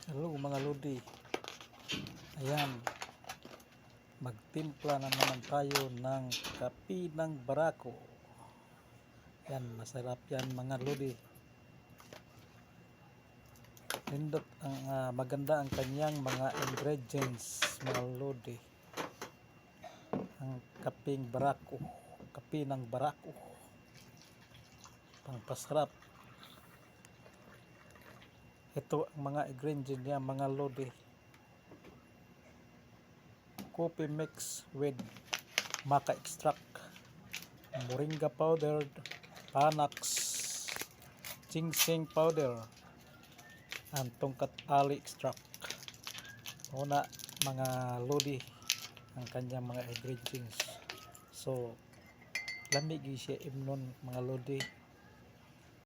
Hello mga lodi, ayan, magtimpla na naman tayo ng kape ng barako. Yan, masarap yan mga lodi. Nindot ang maganda ang kanyang mga ingredients mga lodi. Ang kapeng barako, kape ng barako, pangpasarap. Ito ang mga ingredients niya mga lodi. Coffee mix with maca extract, moringa powder, panax, ginseng powder, and tongkat ali extract. Una mga lodi ang kanyang mga ingredients. So lamig siya imnon mga lodi.